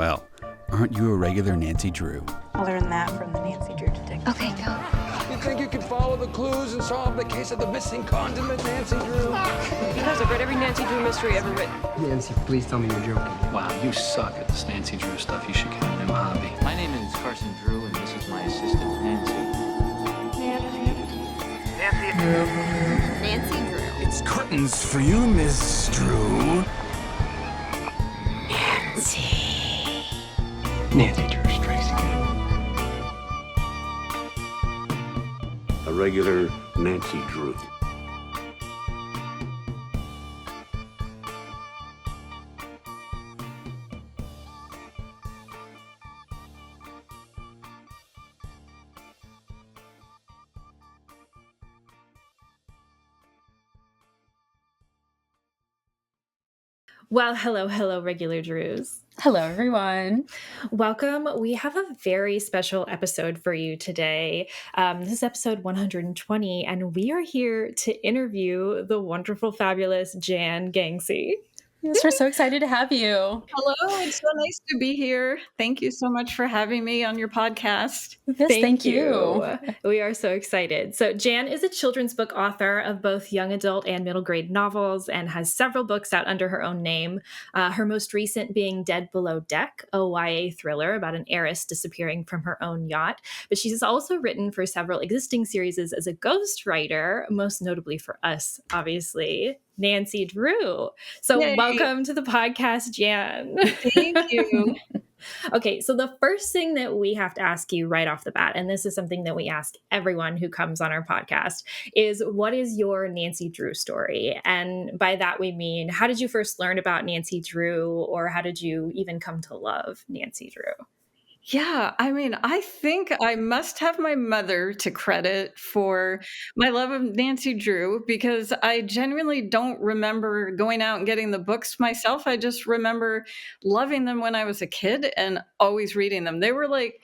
Well, aren't you a regular Nancy Drew? I learned that from the Nancy Drew Diaries. Okay, go. You think you can follow the clues and solve the case of the missing condiment, Nancy Drew? Because I've read every Nancy Drew mystery ever written. Nancy, please tell me you're joking. Wow, you suck at this Nancy Drew stuff. You should get a new hobby. My name is Carson Drew, and this is my assistant, Nancy. Nancy Drew. It's curtains for you, Miss Drew. Nancy Drew strikes again. A regular Nancy Drew. Well, hello, regular Drews. Hello, everyone. Welcome. We have a very special episode for you today. This is episode 120, and we are here to interview the wonderful, fabulous Jan Gangsei. Yes, we're so excited to have you. Hello, it's so nice to be here. Thank you so much for having me on your podcast. Yes, thank you. We are so excited. So Jan is a children's book author of both young adult and middle grade novels and has several books out under her own name. Her most recent being Dead Below Deck, a YA thriller about an heiress disappearing from her own yacht. But she's also written for several existing series as a ghostwriter, most notably for us, obviously, Nancy Drew. So Yay. Welcome to the podcast, Jan. Thank you. Okay, so the first thing that we have to ask you right off the bat, and this is something that we ask everyone who comes on our podcast, is what is your Nancy Drew story? And by that we mean, how did you first learn about Nancy Drew, or how did you even come to love Nancy Drew? Yeah, I mean, I think I must have my mother to credit for my love of Nancy Drew because I genuinely don't remember going out and getting the books myself. I just remember loving them when I was a kid and always reading them. They were like,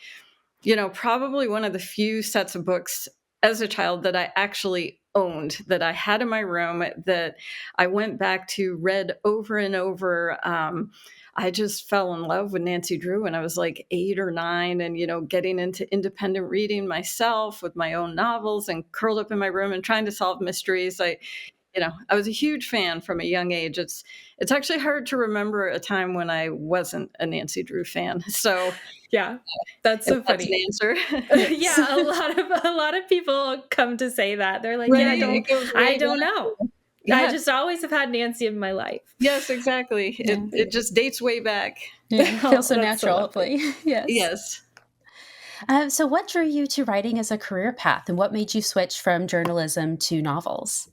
probably one of the few sets of books as a child that I actually owned, that I had in my room, that I went back to, read over and over. I just fell in love with Nancy Drew when I was like 8 or 9 and, getting into independent reading myself with my own novels and curled up in my room and trying to solve mysteries. I was a huge fan from a young age. It's actually hard to remember a time when I wasn't a Nancy Drew fan. So yeah, that's so funny. That's an answer. Yeah, a lot of people come to say that. They're like, right. I don't know. Yeah. I just always have had Nancy in my life. Yes, exactly. Yeah. It just dates way back. Yeah, it feels so natural, hopefully. Yes. So what drew you to writing as a career path, and what made you switch from journalism to novels?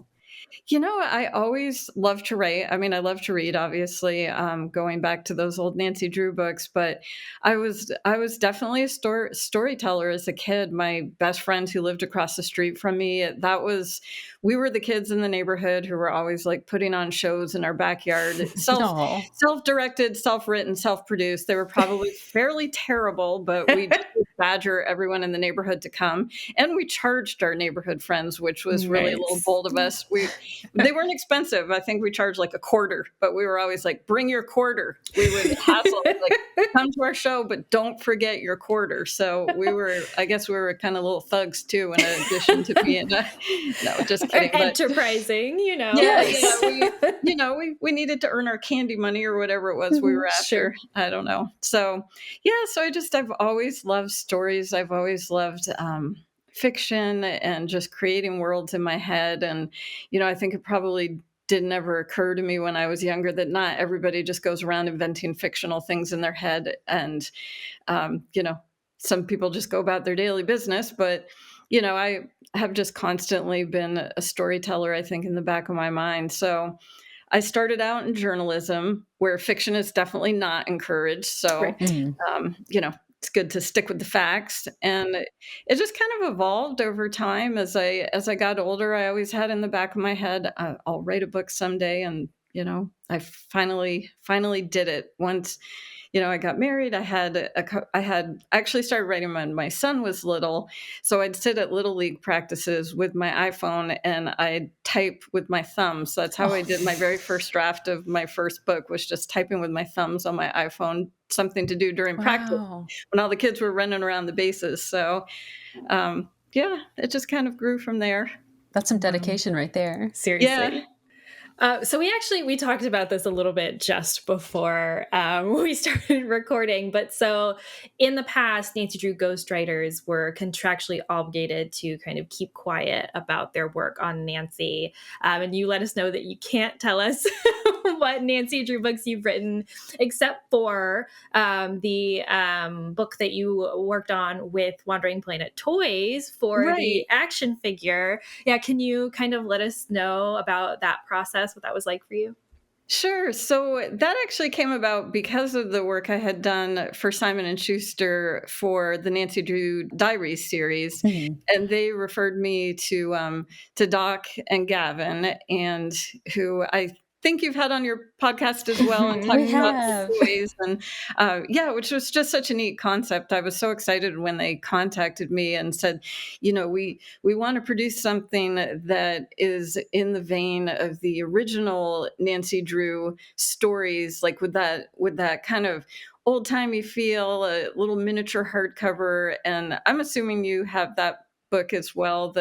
I always love to write. I mean, I love to read, obviously, going back to those old Nancy Drew books, but I was definitely a storyteller as a kid. My best friend who lived across the street from me, we were the kids in the neighborhood who were always like putting on shows in our backyard, self-directed, self-written, self-produced. They were probably fairly terrible, but we did badger everyone in the neighborhood to come. And we charged our neighborhood friends, which was really a little bold of us. They weren't expensive. I think we charged like $0.25, but we were always like, bring your $0.25. We would hassle, like, come to our show, but don't forget your $0.25. So I guess we were kind of little thugs too, in addition to being, no, just kidding. Enterprising, Yes. We needed to earn our candy money or whatever it was we were after. Sure. I don't know. So, I've always loved stories. I've always loved fiction and just creating worlds in my head. And, I think it probably didn't ever occur to me when I was younger that not everybody just goes around inventing fictional things in their head. And, some people just go about their daily business. But, I have just constantly been a storyteller, I think, in the back of my mind. So I started out in journalism where fiction is definitely not encouraged. So, it's good to stick with the facts. And it just kind of evolved over time. As I got older, I always had in the back of my head, I'll write a book someday. And, I finally did it once, I got married. I had actually started writing when my son was little. So I'd sit at Little League practices with my iPhone and I'd type with my thumbs. So that's how I Oh, did my very first draft of my first book, was just typing with my thumbs on my iPhone, something to do during practice wow. when all the kids were running around the bases. So yeah, it just kind of grew from there. That's some dedication right there. Yeah. Seriously. So we talked about this a little bit just before we started recording, but so in the past, Nancy Drew ghostwriters were contractually obligated to kind of keep quiet about their work on Nancy, and you let us know that you can't tell us what Nancy Drew books you've written, except for the book that you worked on with Wandering Planet Toys for Right. the action figure. Yeah, can you kind of let us know about that process, what that was like for you? Sure. So that actually came about because of the work I had done for Simon and Schuster for the Nancy Drew Diaries series, Mhm. and they referred me to Doc and Gavin, and who I think you've had on your podcast as well, and We talking about the have. toys, and yeah, which was just such a neat concept. I was so excited when they contacted me and said, we want to produce something that is in the vein of the original Nancy Drew stories, like with that kind of old timey feel, a little miniature hardcover. And I'm assuming you have that book as well.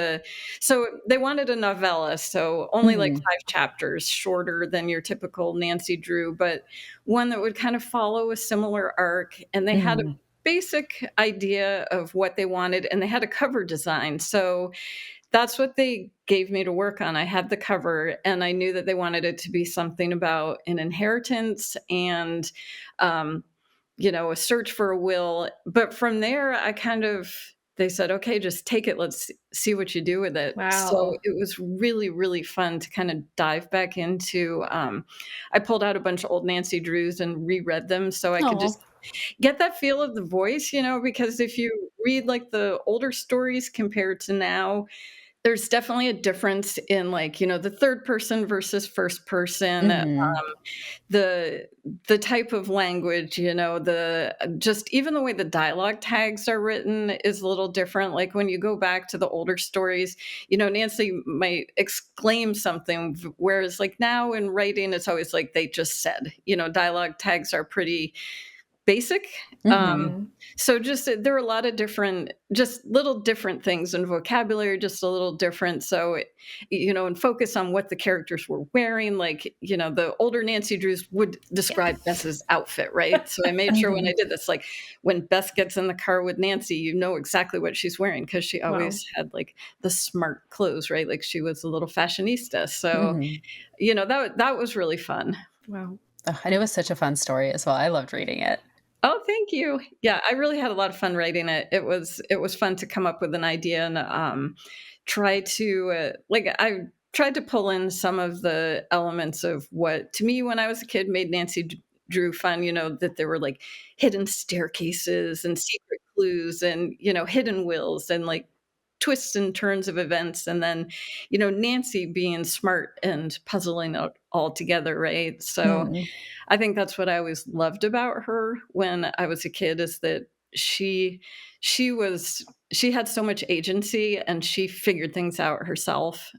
So they wanted a novella, so only like Mhm. 5 chapters, shorter than your typical Nancy Drew, but one that would kind of follow a similar arc. And they had a Mhm. basic idea of what they wanted, and they had a cover design. So that's what they gave me to work on. I had the cover, and I knew that they wanted it to be something about an inheritance and, um, a search for a will. But from there, they said, okay, just take it. Let's see what you do with it. So Wow. it was really, really fun to kind of dive back into. I pulled out a bunch of old Nancy Drews and reread them so I could Oh. just get that feel of the voice, because if you read like the older stories compared to now, there's definitely a difference in, like, the third person versus first person, Mhm. the the type of language, the just even the way the dialogue tags are written is a little different. Like when you go back to the older stories, Nancy might exclaim something, whereas like now in writing, it's always like they just said. Dialogue tags are pretty basic. Mhm. So just there are a lot of different, just little different things in vocabulary, just a little different. So, and focus on what the characters were wearing. Like, the older Nancy Drews would describe Bess's outfit, right? So I made sure when I Mhm. did this, like when Bess gets in the car with Nancy, you know exactly what she's wearing because she Wow. always had like the smart clothes, right? Like she was a little fashionista. So, Mhm. that was really fun. Wow. Oh, and it was such a fun story as well. I loved reading it. Oh, thank you. Yeah, I really had a lot of fun writing it. It was fun to come up with an idea and try to I tried to pull in some of the elements of what to me when I was a kid made Drew fun. That there were like hidden staircases and secret clues and hidden wills and like twists and turns of events, and then Nancy being smart and puzzling it all together, right? So Mhm. I think that's what I always loved about her when I was a kid, is that she she was she had so much agency and she figured things out herself.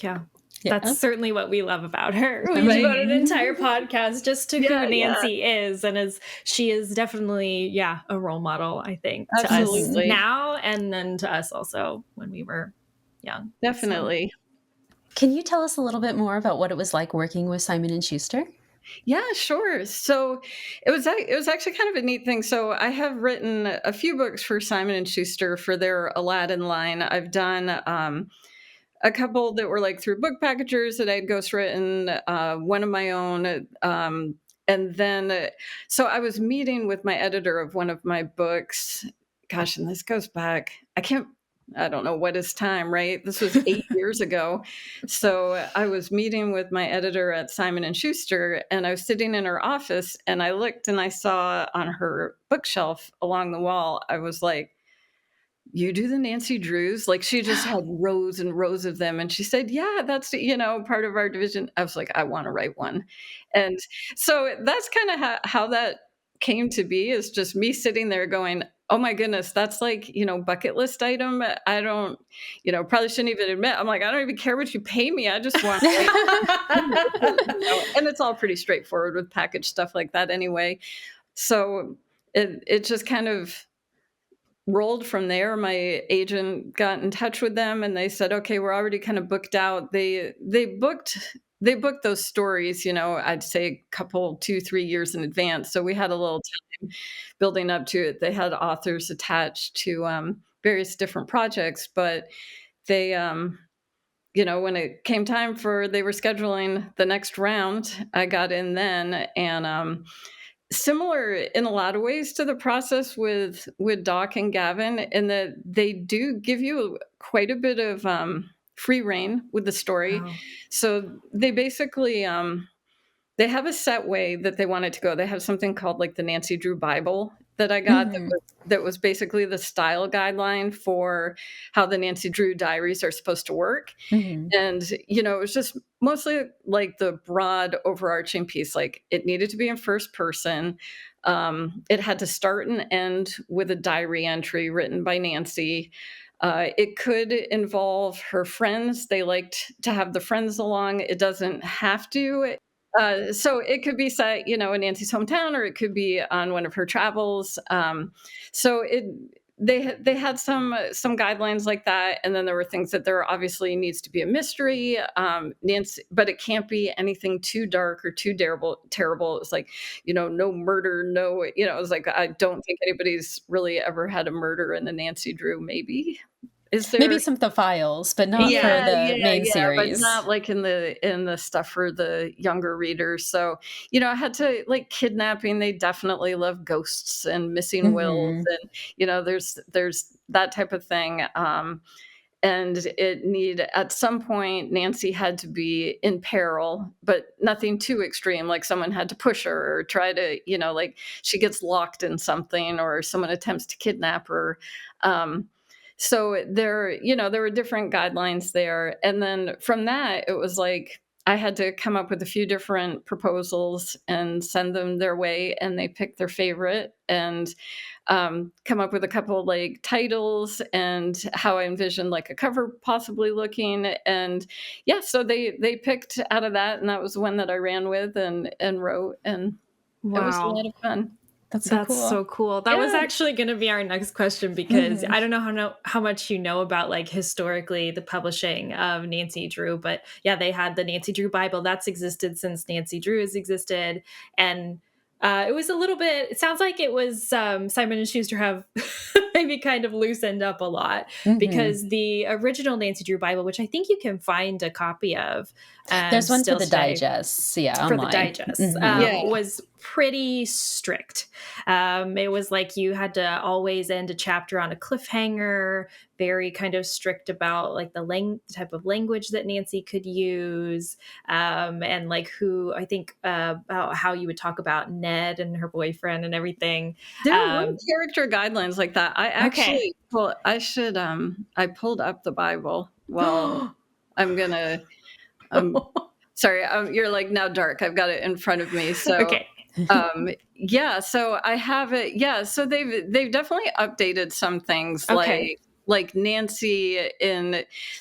Yeah. That's Yeah. certainly what we love about her. We Right. devoted an entire podcast just to who Yeah, yeah, Nancy is, and she is definitely, yeah, a role model, I think, to us Mhm. absolutely. now and then to us also when we were young. So Definitely. Can you tell us a little bit more about what it was like working with Simon and Schuster? Yeah, sure. So it was actually kind of a neat thing. So I have written a few books for Simon and Schuster for their Aladdin line. I've done a couple that were like through book packagers that I'd ghostwritten, one of my own. And then, so I was meeting with my editor of one of my books. Gosh, and this goes back, I don't know what is time, right? This was 8 years ago. So I was meeting with my editor at Simon and Schuster, and I was sitting in her office, and I looked and I saw on her bookshelf along the wall, I was like, you do the Nancy Drews? Like, she just had rows and rows of them, and she said, "Yeah, that's, part of our division." I was like, "I wanna write one." And so that's kinda how that came to be is just me sitting there going, oh my goodness, that's like, bucket list item. I don't, probably shouldn't even admit. I'm like, I don't even care what you pay me. I just want, like, and it's all pretty straightforward with package stuff like that anyway. So it just kind of rolled from there. My agent got in touch with them and they said, okay, we're already kind of booked out. They booked those stories, I'd say a couple, 2-3 years in advance. So we had a little time building up to it. They had authors attached to various different projects, but they, when it came time they were scheduling the next round, I got in then. And similar in a lot of ways to the process with Doc and Gavin, in that they do give you quite a bit of free reign with the story. Wow. So they basically they have a set way that they want it to go. They have something called like the Nancy Drew Bible that I got that was basically the style guideline for how the Nancy Drew Diaries are supposed to work. And, it was just mostly like the broad overarching piece. Like, it needed to be in first person. It had to start and end with a diary entry written by Nancy. It could involve her friends. They liked to have the friends along. It doesn't have to. So it could be set, in Nancy's hometown, or it could be on one of her travels. So they had some guidelines like that, and then there were things that there obviously needs to be a mystery, Nancy, but it can't be anything too dark or too terrible. It's like, no murder, no, it was like, I don't think anybody's really ever had a murder in the Nancy Drew. Maybe. Is there maybe some of the files, but not for the main series. But not like in the stuff for the younger readers. So, I had to, like, kidnapping. They definitely love ghosts and missing wills, and there's that type of thing. And at some point, Nancy had to be in peril, but nothing too extreme. Like, someone had to push her or try to, like, she gets locked in something, or someone attempts to kidnap her. So there were different guidelines there. And then from that, it was like, I had to come up with a few different proposals and send them their way, and they picked their favorite, and come up with a couple like titles and how I envisioned like a cover possibly looking. And so they picked out of that, and that was the one that I ran with and wrote, and It was a lot of fun. That's so cool. That was actually going to be our next question, because I don't know how much you know about, like, historically the publishing of Nancy Drew, but they had the Nancy Drew Bible that's existed since Nancy Drew has existed. And it was a little bit, it sounds like it was Simon and Schuster have maybe kind of loosened up a lot, because the original Nancy Drew Bible, which I think you can find a copy of, there's one for the digests, for the digest, was pretty strict. It was like you had to always end a chapter on a cliffhanger, very kind of strict about like the type of language that Nancy could use, and like who, I think, about how you would talk about Ned and her boyfriend and everything. There were character guidelines like that. I actually, I pulled up the Bible. Well, I'm gonna, sorry, you're like, now dark. I've got it in front of me. So, okay. So I have it. Yeah. So they've definitely updated some things, like Nancy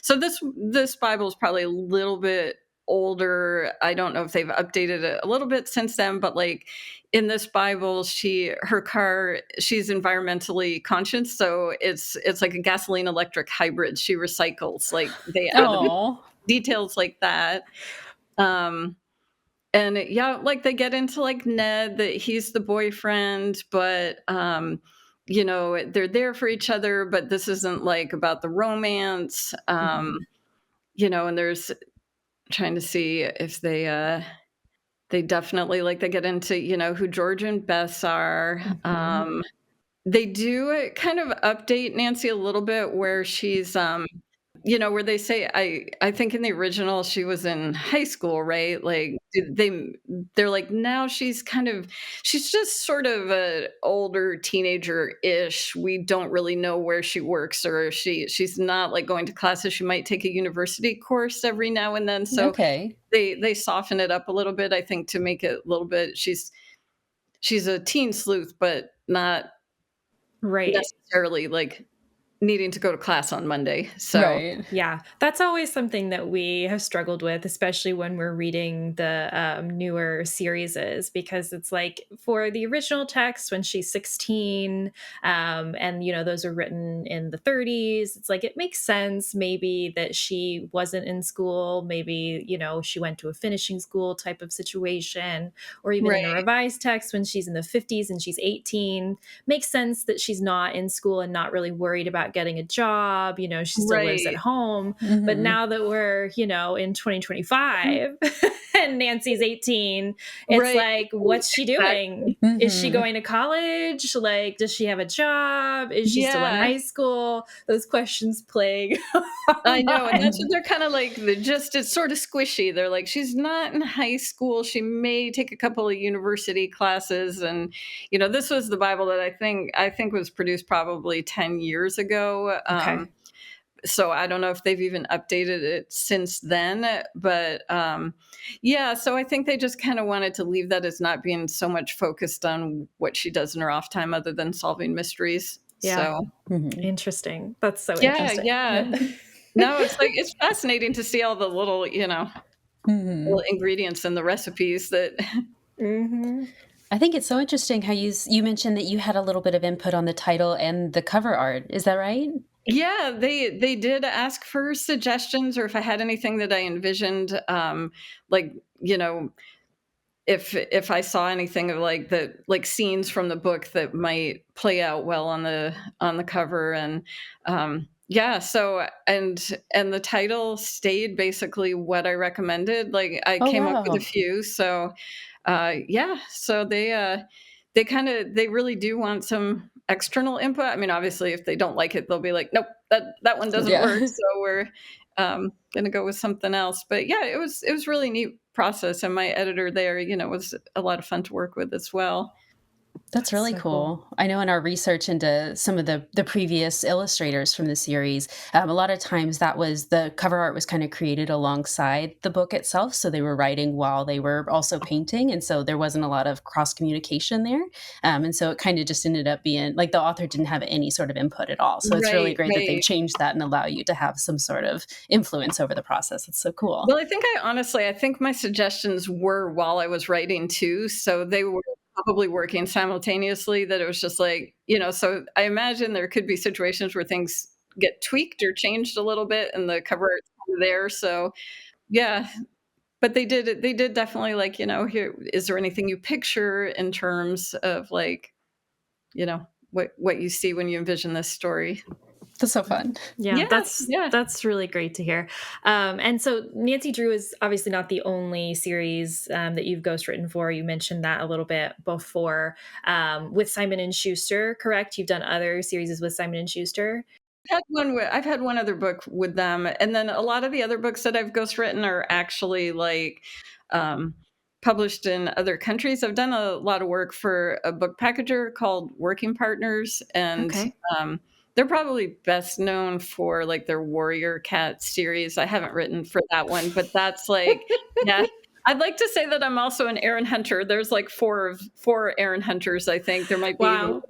so this Bible is probably a little bit older. I don't know if they've updated it a little bit since then, but like in this Bible, she's environmentally conscious. So it's like a gasoline electric hybrid. She recycles, like they add details like that. And like they get into like Ned, that he's the boyfriend, but they're there for each other, but this isn't like about the romance. And there's trying to see if they definitely, like, they get into, who George and Bess are. They do kind of update Nancy a little bit, where she's where they say, I think in the original she was in high school, right? Like they're like, now she's just sort of an older teenager-ish. We don't really know where she works, or she's not like going to classes. She might take a university course every now and then. So they soften it up a little bit, I think, to make it a little bit, she's a teen sleuth, but not Right. necessarily like needing to go to class on Monday. So Right. Yeah, that's always something that we have struggled with, especially when we're reading the newer series, because it's like for the original text when she's 16, and those are written in the 30s. It's like it makes sense maybe that she wasn't in school, maybe she went to a finishing school type of situation, or even in the right, revised text when she's in the 50s and she's 18, makes sense that she's not in school and not really worried about getting a job. She still lives at right, home. But now that we're, in 2025 and Nancy's 18, it's right. like, what's she doing? Is she going to college? Like, does she have a job? Is she still in Yeah, high school? Those questions plague our I know. And that's what mind. they're kind of like. It's sort of squishy. They're like, she's not in high school. She may take a couple of university classes. And, this was the Bible that I think was produced probably 10 years ago. Okay. So I don't know if they've even updated it since then, but yeah, so I think they just kind of wanted to leave that as not being so much focused on what she does in her off time other than solving mysteries. Yeah. So Interesting. That's so yeah, interesting. yeah. Yeah. No, it's fascinating to see all the little, Mhm. little ingredients and the recipes that hmm I think it's so interesting how you mentioned that you had a little bit of input on the title and the cover art. Is that right? yeah, they did ask for suggestions or if I had anything that I envisioned like, if I saw anything of like scenes from the book that might play out well on the cover and yeah, so and the title stayed basically what I recommended. Like I Oh, came up with a wow. few. So yeah, so they really do want some external input. I mean, obviously if they don't like it, they'll be like, nope, that one doesn't Yeah. work. So we're gonna go with something else. But yeah, it was really neat process. And my editor there, was a lot of fun to work with as well. That's That's really so cool. cool. I know in our research into some of the previous illustrators from the series, a lot of times the cover art was kind of created alongside the book itself. So they were writing while they were also painting. And so there wasn't a lot of cross communication there. And so it kind of just ended up being like the author didn't have any sort of input at all. So it's really Right, great that they've right. changed that and allow you to have some sort of influence over the process. It's so cool. Well, I think my suggestions were while I was writing too. So they were probably working simultaneously that it was just like, so I imagine there could be situations where things get tweaked or changed a little bit and the cover art's kind of there. So yeah, but they did definitely like, here, is there anything you picture in terms of like, what you see when you envision this story? That's so fun. Yeah, Yeah, that's yeah. that's really great to hear. And so Nancy Drew is obviously not the only series that you've ghostwritten for. You mentioned that a little bit before with Simon and Schuster, correct? You've done other series with Simon and Schuster. I've had one other book with them, and then a lot of the other books that I've ghostwritten are actually like um, published in other countries. I've done a lot of work for a book packager called Working Partners, and Okay. they're probably best known for like their Warrior Cat series. I haven't written for that one, but that's like, yeah. I'd like to say that I'm also an Aaron Hunter. There's like four Aaron Hunters, I think. There might be even Wow,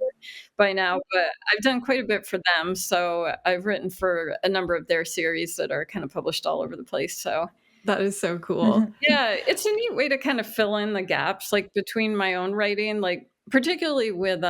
by now, but I've done quite a bit for them. So I've written for a number of their series that are kind of published all over the place. So that is so cool. Mhm. yeah, it's a neat way to kind of fill in the gaps like between my own writing, like particularly with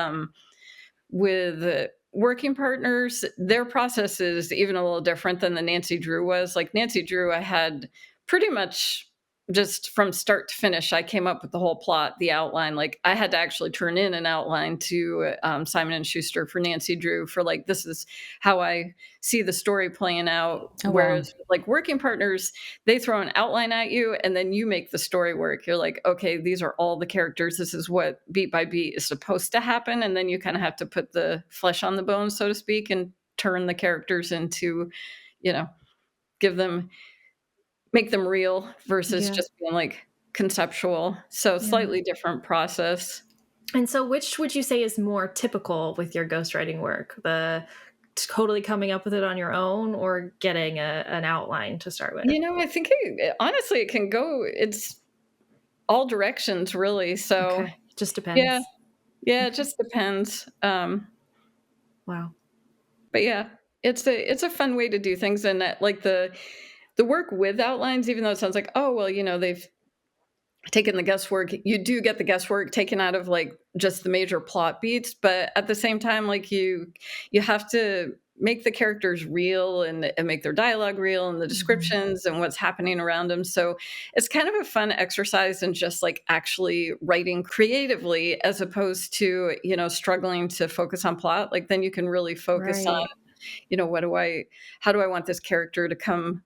working partners, their process is even a little different than the Nancy Drew was. Like Nancy Drew, I had pretty much just from start to finish, I came up with the whole plot, the outline. Like I had to actually turn in an outline to Simon and Schuster for Nancy Drew for like this is how I see the story playing out. Oh, wow. Whereas like working partners, they throw an outline at you and then you make the story work. You're like, okay, these are all the characters. This is what beat by beat is supposed to happen. And then you kind of have to put the flesh on the bones, so to speak, and turn the characters into, you know, give them, make them real versus Yeah, just being like conceptual. So yeah. slightly different process. And so, which would you say is more typical with your ghostwriting work? The totally coming up with it on your own, or getting an outline to start with? I think honestly, it can go, it's all directions really. So Okay. Just depends. Yeah, it just depends. Wow. But yeah, it's a fun way to do things, and that like the work with outlines, even though it sounds like, oh well, they've taken the guesswork. You do get the guesswork taken out of like just the major plot beats, but at the same time, like you have to make the characters real and make their dialogue real and the descriptions and what's happening around them. So it's kind of a fun exercise in just like actually writing creatively as opposed to, struggling to focus on plot. Like then you can really focus on, how do I want this character to come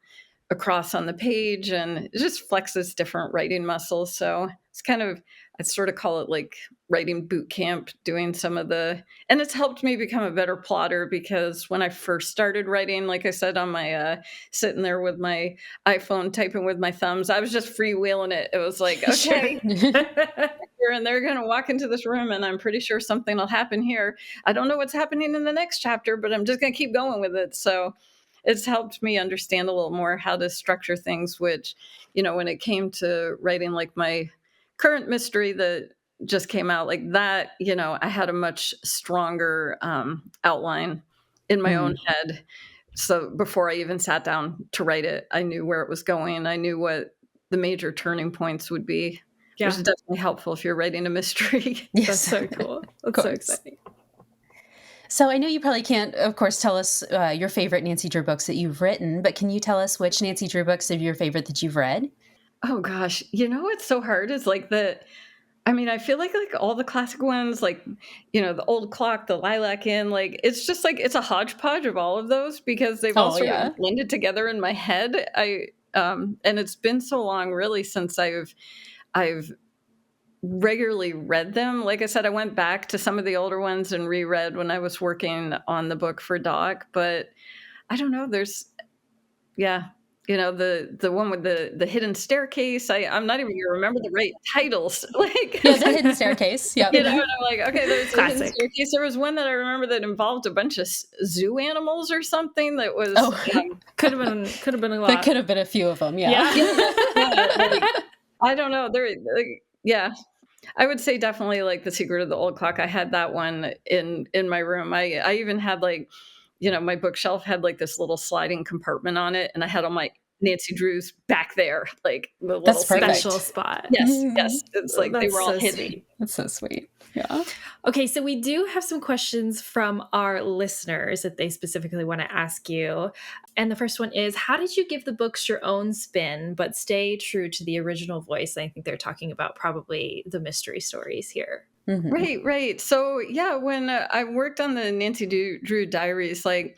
across on the page, and it just flexes different writing muscles. So I sort of call it like writing boot camp, doing and it's helped me become a better plotter, because when I first started writing, like I said, on my sitting there with my iPhone typing with my thumbs, I was just freewheeling it. It was like, okay, and they're going to walk into this room and I'm pretty sure something will happen here. I don't know what's happening in the next chapter, but I'm just going to keep going with it. So it's helped me understand a little more how to structure things, which, when it came to writing like my current mystery that just came out like that, I had a much stronger outline in my own head. So before I even sat down to write it, I knew where it was going. I knew what the major turning points would be. Yeah. Which is definitely helpful if you're writing a mystery. Yes. That's so cool. That's so exciting. So I know you probably can't, of course, tell us your favorite Nancy Drew books that you've written, but can you tell us which Nancy Drew books are your favorite that you've read? Oh gosh, what's so hard is like I feel like all the classic ones, like, the Old Clock, the Lilac Inn, like it's just like it's a hodgepodge of all of those because they've all sort of blended together in my head. And it's been so long really since I've regularly read them. Like I said, I went back to some of the older ones and reread when I was working on the book for Doc, but I don't know, the one with the hidden staircase. I'm not even gonna remember the right titles. Like the hidden staircase. Yeah. And I'm like, okay, there's the hidden staircase. There was one that I remember that involved a bunch of zoo animals or something that was could have been a lot. There could have been a few of them, yeah. I don't know. I would say definitely like The Secret of the Old Clock. I had that one in my room. I even had like, my bookshelf had like this little sliding compartment on it, and I had all my Nancy Drew's back there, like the little special spot. Yes. It's like they were all hidden. Sweet. That's so sweet. Yeah. Okay, so we do have some questions from our listeners that they specifically want to ask you. And the first one is, how did you give the books your own spin, but stay true to the original voice? I think they're talking about probably the mystery stories here. Mm-hmm. Right. So yeah, when I worked on the Nancy Drew Diaries, like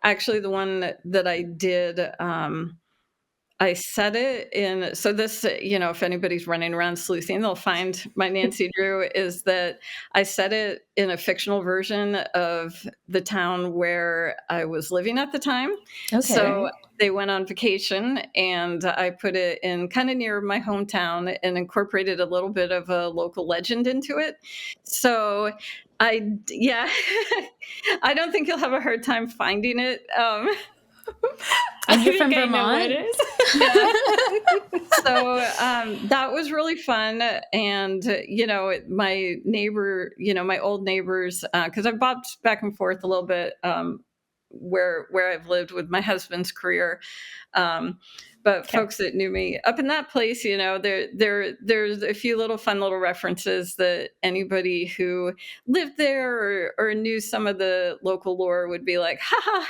actually the one that I did, I set it in, so this, if anybody's running around sleuthing, they'll find my Nancy Drew, is that I set it in a fictional version of the town where I was living at the time. Okay. So they went on vacation and I put it in kind of near my hometown and incorporated a little bit of a local legend into it. So I don't think you'll have a hard time finding it. And you're from Vermont? So that was really fun. And, my neighbor, my old neighbors, because I've bopped back and forth a little bit where I've lived with my husband's career. But folks that knew me up in that place, there's a few fun little references that anybody who lived there or knew some of the local lore would be like,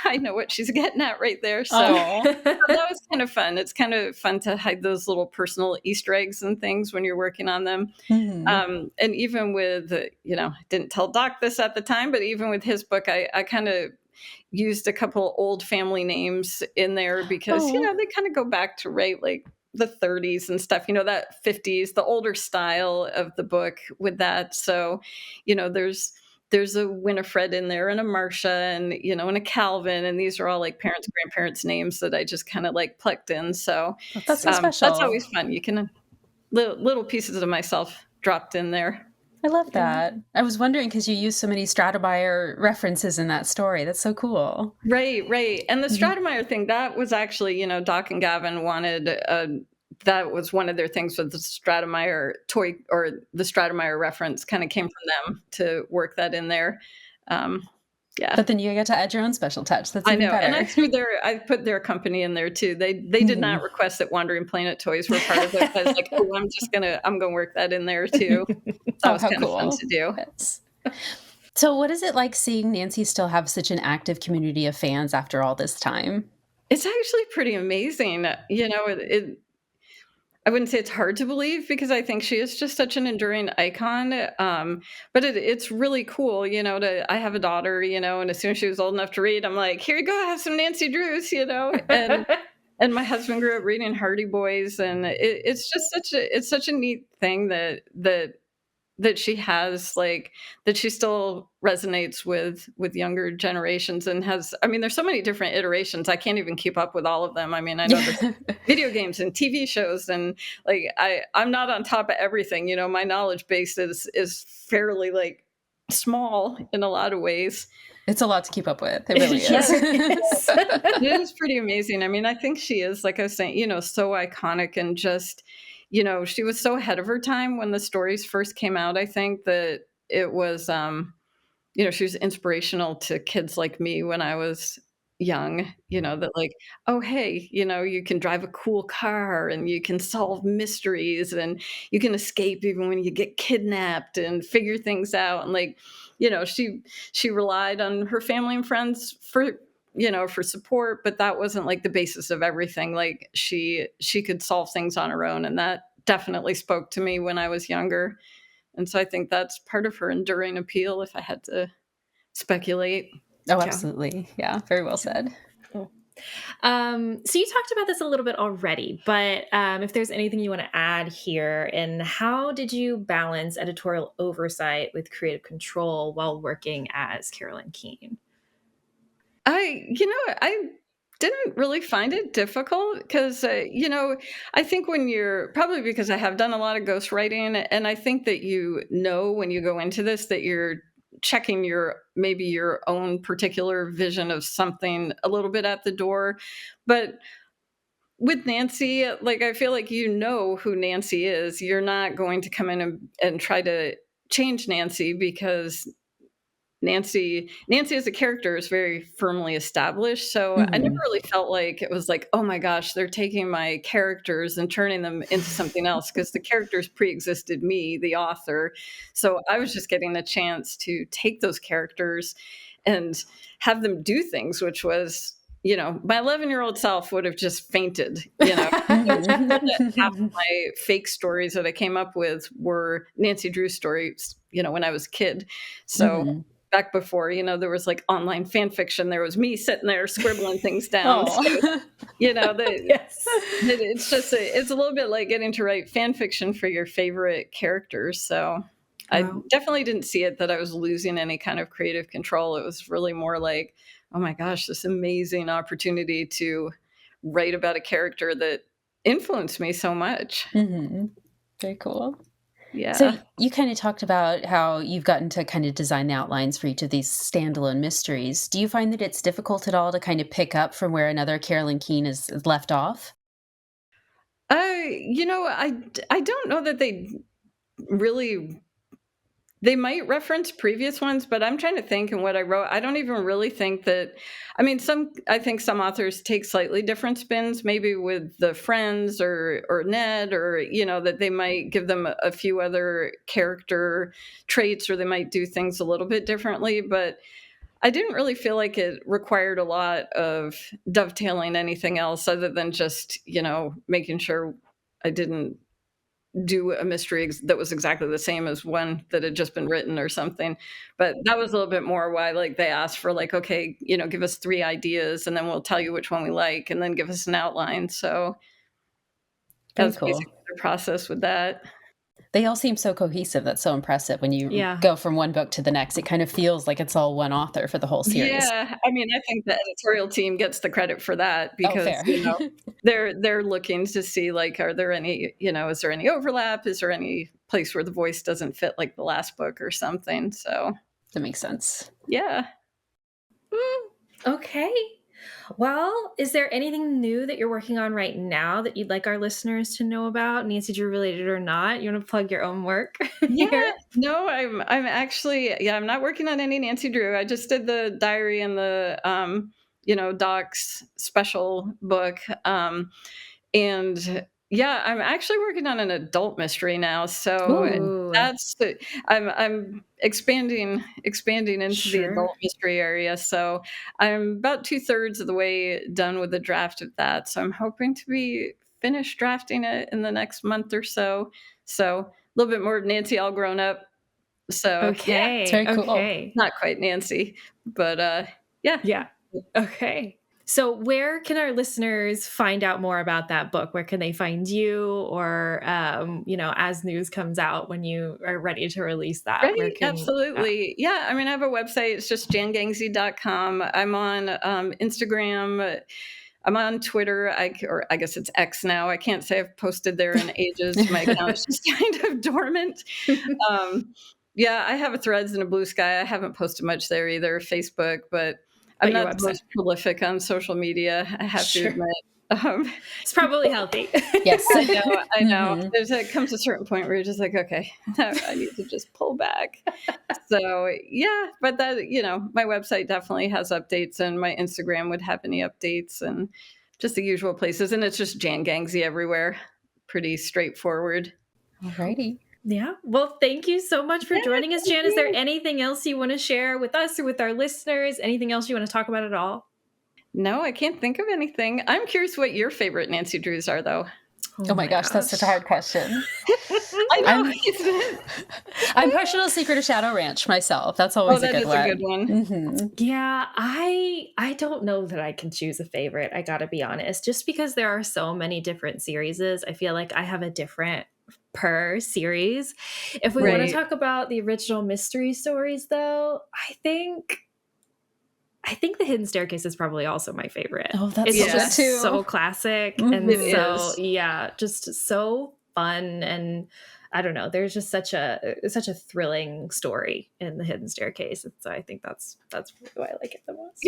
I know what she's getting at right there. So that was kind of fun. It's kind of fun to hide those little personal Easter eggs and things when you're working on them. Mm-hmm. And even with, I didn't tell Doc this at the time, but even with his book, I kind of used a couple old family names in there because, they kind of go back to like the 30s and stuff, that 50s, the older style of the book with that. So, there's a Winifred in there and a Marcia and, and a Calvin. And these are all like parents, grandparents names that I just kind of like plucked in. So that's so special. That's always fun. You can little pieces of myself dropped in there. I love that. I was wondering because you use so many Stratemeyer references in that story. That's so cool. Right. And the Stratemeyer thing, that was actually, Doc and Gavin wanted that was one of their things with the Stratemeyer toy, or the Stratemeyer reference kind of came from them to work that in there. Yeah. But then you get to add your own special touch. That's I even know, and better. I put their company in there too. They did not request that Wandering Planet toys were part of it. I was like, oh, I'm gonna work that in there too. That was how kind of fun cool. to do. Yes. So what is it like seeing Nancy still have such an active community of fans after all this time? It's actually pretty amazing. I wouldn't say it's hard to believe because I think she is just such an enduring icon. But it's really cool, I have a daughter, and as soon as she was old enough to read, I'm like, here you go, have some Nancy Drews, and my husband grew up reading Hardy Boys, and it's just such a neat thing that she has, like, that she still resonates with younger generations, and there's so many different iterations. I can't even keep up with all of them. I know there's video games and TV shows, and like I'm not on top of everything. My knowledge base is fairly like small in a lot of ways. It's a lot to keep up with. It really is. It is pretty amazing. I think she is, like I was saying, so iconic, and just, she was so ahead of her time when the stories first came out. I think that it was, she was inspirational to kids like me when I was young, that like, oh, hey, you can drive a cool car and you can solve mysteries and you can escape even when you get kidnapped and figure things out. And like, she relied on her family and friends for support, but that wasn't like the basis of everything. Like she could solve things on her own. And that definitely spoke to me when I was younger. And so I think that's part of her enduring appeal, if I had to speculate. Oh, absolutely. Yeah, very well said. Cool. So you talked about this a little bit already, but if there's anything you want to add here, and how did you balance editorial oversight with creative control while working as Carolyn Keene? I didn't really find it difficult because, I think when probably because I have done a lot of ghostwriting, and I think that when you go into this that you're checking maybe your own particular vision of something a little bit at the door. But with Nancy, like, I feel like who Nancy is. You're not going to come in and try to change Nancy, because Nancy as a character is very firmly established. So I never really felt like it was like, oh my gosh, they're taking my characters and turning them into something else, because the characters pre-existed me, the author. So I was just getting a chance to take those characters and have them do things, which was, my 11-year-old self would have just fainted. Half of my fake stories that I came up with were Nancy Drew stories, when I was a kid. So back before, there was like online fan fiction, there was me sitting there scribbling things down. So, Yes. it's a little bit like getting to write fan fiction for your favorite characters. So I definitely didn't see it that I was losing any kind of creative control. It was really more like, oh my gosh, this amazing opportunity to write about a character that influenced me so much. Very cool. Yeah. So you kind of talked about how you've gotten to kind of design the outlines for each of these standalone mysteries. Do you find that it's difficult at all to kind of pick up from where another Carolyn Keene is left off? I don't know that they might reference previous ones, but I'm trying to think, and what I wrote, I don't even really think that, I think some authors take slightly different spins, maybe with the friends or Ned, or, that they might give them a few other character traits, or they might do things a little bit differently. But I didn't really feel like it required a lot of dovetailing anything else other than just, making sure I didn't do a mystery that was exactly the same as one that had just been written or something. But that was a little bit more why, like, they asked for, like, okay, give us 3 ideas and then we'll tell you which one we like, and then give us an outline. So that was basically the process with that. They all seem so cohesive. That's so impressive. When you go from one book to the next, it kind of feels like it's all one author for the whole series. Yeah, I think the editorial team gets the credit for that, because they're looking to see, like, are there any, is there any overlap? Is there any place where the voice doesn't fit, like the last book or something? So that makes sense. Yeah. Okay. Well, is there anything new that you're working on right now that you'd like our listeners to know about, Nancy Drew related or not? You want to plug your own work? Yeah, no, I'm actually, I'm not working on any Nancy Drew. I just did the diary and the docs special book. And yeah, I'm actually working on an adult mystery now. So Ooh. I'm expanding into the adult mystery area. So I'm about 2/3 of the way done with the draft of that. So I'm hoping to be finished drafting it in the next month or so. So a little bit more of Nancy all grown up. So Okay. It's very cool. Okay. not quite Nancy, but yeah. Yeah. Okay. So where can our listeners find out more about that book? Where can they find you, or as news comes out when you are ready to release that? Right, absolutely. Yeah, I mean, I have a website. It's just jangangsei.com. I'm on Instagram. I'm on Twitter. I guess it's X now. I can't say I've posted there in ages. My account's just kind of dormant. Yeah, I have a Threads and a Blue Sky. I haven't posted much there either. Facebook, but I'm not the most prolific on social media, I have to admit. It's probably healthy. Yes. I know. There comes a certain point where you're just like, okay, I need to just pull back. So yeah, but that, my website definitely has updates, and my Instagram would have any updates, and just the usual places. And it's just Jan Gangsei everywhere. Pretty straightforward. Alrighty. Yeah. Well, thank you so much for joining us, Jan. Is there anything else you want to share with us or with our listeners? Anything else you want to talk about at all? No, I can't think of anything. I'm curious what your favorite Nancy Drews are, though. Oh my gosh, that's such a hard question. I know. I'm partial to Secret of Shadow Ranch myself. That's always a good one. A good one. Mm-hmm. Yeah, I don't know that I can choose a favorite. I gotta be honest. Just because there are so many different series, I feel like I have a different per series. If we want to talk about the original mystery stories, though, I think The Hidden Staircase is probably also my favorite. Oh, that's it's just so classic and just so fun, and I don't know. There's just such a thrilling story in The Hidden Staircase, and so I think that's really why I like it the most.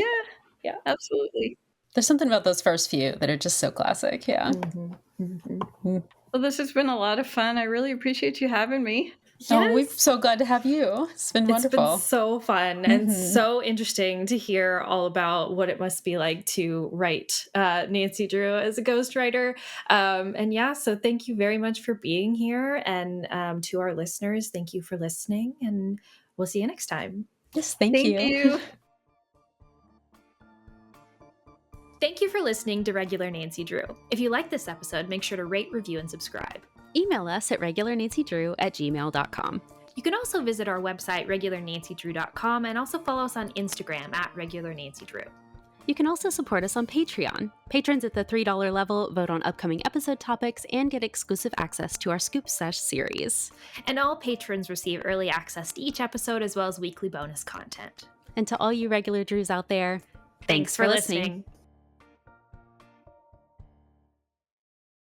Yeah, absolutely. There's something about those first few that are just so classic. Yeah. Mm-hmm. Mm-hmm. Well, this has been a lot of fun. I really appreciate you having me. Yes. Oh, we're so glad to have you. It's been wonderful. It's been so fun and so interesting to hear all about what it must be like to write Nancy Drew as a ghostwriter. So thank you very much for being here. And to our listeners, thank you for listening. And we'll see you next time. Yes, thank you. Thank you for listening to Regular Nancy Drew. If you like this episode, make sure to rate, review, and subscribe. Email us at regularnancydrew@gmail.com. You can also visit our website, regularnancydrew.com, and also follow us on Instagram at regularnancydrew. You can also support us on Patreon. Patrons at the $3 level vote on upcoming episode topics and get exclusive access to our Scoop Sesh series. And all patrons receive early access to each episode as well as weekly bonus content. And to all you regular Drews out there, thanks for listening.